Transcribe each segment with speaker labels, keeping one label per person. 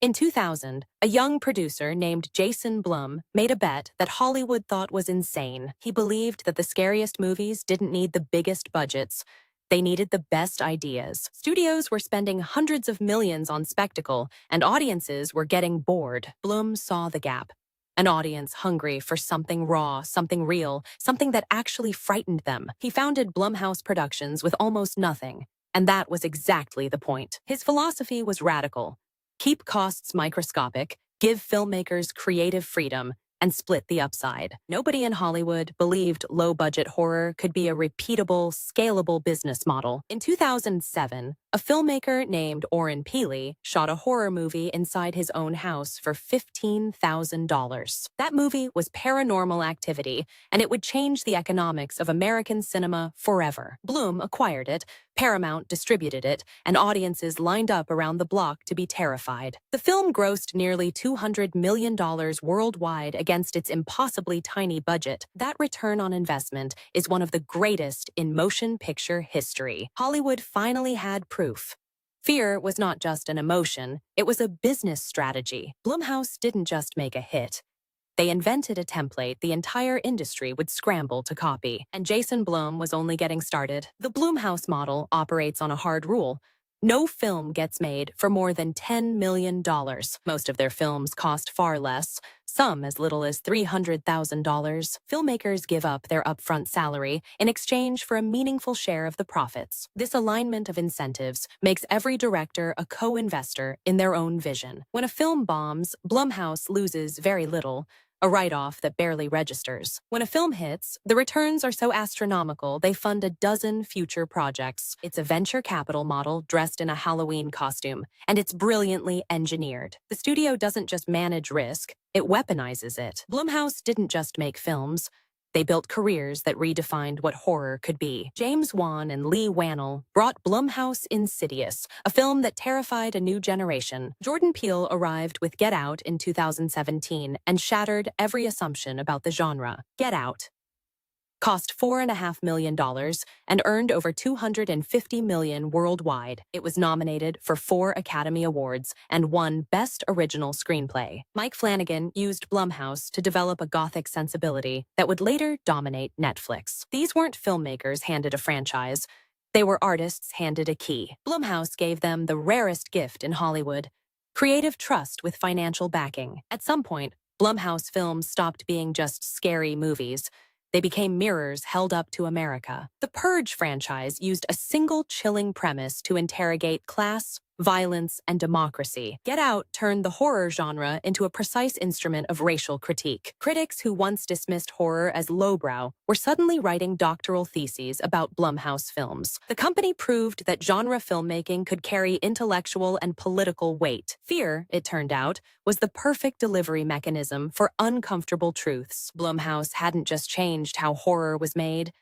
Speaker 1: In 2000, a young producer named Jason Blum made a bet that Hollywood thought was insane. He believed that the scariest movies didn't need the biggest budgets. They needed the best ideas. Studios were spending hundreds of millions on spectacle, and audiences were getting bored. Blum saw the gap. An audience hungry for something raw, something real, something that actually frightened them. He founded Blumhouse Productions with almost nothing, and that was exactly the point. His philosophy was radical. Keep costs microscopic, give filmmakers creative freedom, and split the upside. Nobody in Hollywood believed low-budget horror could be a repeatable, scalable business model. In 2007, a filmmaker named Oren Peli shot a horror movie inside his own house for $15,000. That movie was Paranormal Activity, and it would change the economics of American cinema forever. Blum acquired it, Paramount distributed it, and audiences lined up around the block to be terrified. The film grossed nearly $200 million worldwide against its impossibly tiny budget. That return on investment is one of the greatest in motion picture history. Hollywood finally had proof. Fear was not just an emotion, it was a business strategy. Blumhouse didn't just make a hit. They invented a template the entire industry would scramble to copy, and Jason Blum was only getting started. The Blumhouse model operates on a hard rule. No film gets made for more than $10 million. Most of their films cost far less, some as little as $300,000. Filmmakers give up their upfront salary in exchange for a meaningful share of the profits. This alignment of incentives makes every director a co-investor in their own vision. When a film bombs, Blumhouse loses very little, a write-off that barely registers. When a film hits, the returns are so astronomical they fund a dozen future projects. It's a venture capital model dressed in a Halloween costume, and it's brilliantly engineered. The studio doesn't just manage risk, it weaponizes it. Blumhouse didn't just make films. They built careers that redefined what horror could be. James Wan and Lee Wannell brought Blumhouse Insidious, a film that terrified a new generation. Jordan Peele arrived with Get Out in 2017 and shattered every assumption about the genre. Get Out cost $4.5 million and earned over $250 million worldwide. It was nominated for 4 Academy Awards and won Best Original Screenplay. Mike Flanagan used Blumhouse to develop a gothic sensibility that would later dominate Netflix. These weren't filmmakers handed a franchise. They were artists handed a key. Blumhouse gave them the rarest gift in Hollywood: creative trust with financial backing. At some point, Blumhouse films stopped being just scary movies. They became mirrors held up to America. The Purge franchise used a single chilling premise to interrogate class, violence, and democracy. Get Out turned the horror genre into a precise instrument of racial critique. Critics who once dismissed horror as lowbrow were suddenly writing doctoral theses about Blumhouse films. The company proved that genre filmmaking could carry intellectual and political weight. Fear, it turned out, was the perfect delivery mechanism for uncomfortable truths. Blumhouse hadn't just changed how horror was made,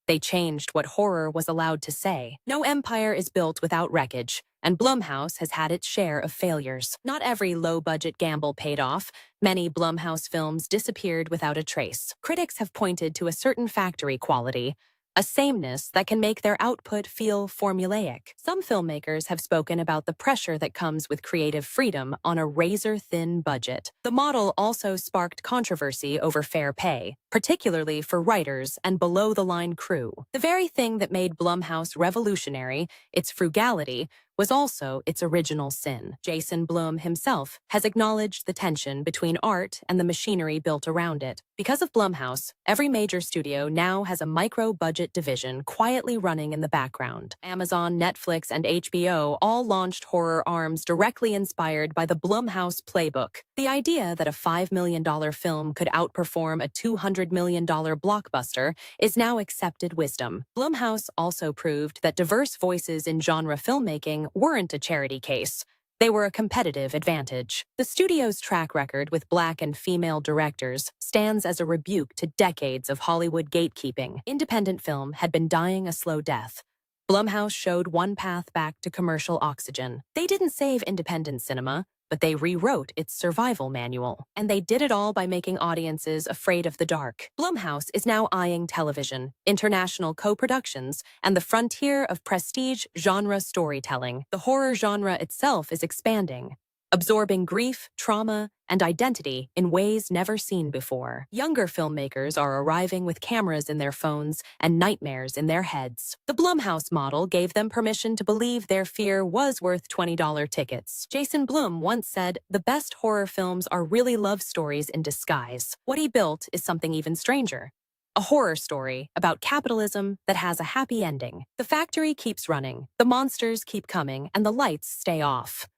Speaker 1: they changed what horror was allowed to say. No empire is built without wreckage, and Blumhouse has had its share of failures. Not every low-budget gamble paid off. Many Blumhouse films disappeared without a trace. Critics have pointed to a certain factory quality, a sameness that can make their output feel formulaic. Some filmmakers have spoken about the pressure that comes with creative freedom on a razor-thin budget. The model also sparked controversy over fair pay, particularly for writers and below-the-line crew. The very thing that made Blumhouse revolutionary, its frugality, was also its original sin. Jason Blum himself has acknowledged the tension between art and the machinery built around it. Because of Blumhouse, every major studio now has a micro-budget division quietly running in the background. Amazon, Netflix, and HBO all launched horror arms directly inspired by the Blumhouse playbook. The idea that a $5 million film could outperform a $200 million blockbuster is now accepted wisdom. Blumhouse also proved that diverse voices in genre filmmaking weren't a charity case. They were a competitive advantage. The studio's track record with Black and female directors stands as a rebuke to decades of Hollywood gatekeeping. Independent film had been dying a slow death. Blumhouse showed one path back to commercial oxygen. They didn't save independent cinema, but they rewrote its survival manual. And they did it all by making audiences afraid of the dark. Blumhouse is now eyeing television, international co-productions, and the frontier of prestige genre storytelling. The horror genre itself is expanding. absorbing grief, trauma, and identity in ways never seen before. Younger filmmakers are arriving with cameras in their phones and nightmares in their heads. The Blumhouse model gave them permission to believe their fear was worth $20 tickets. Jason Blum once said, "The best horror films are really love stories in disguise." What he built is something even stranger. A horror story about capitalism that has a happy ending. The factory keeps running, the monsters keep coming, and the lights stay off.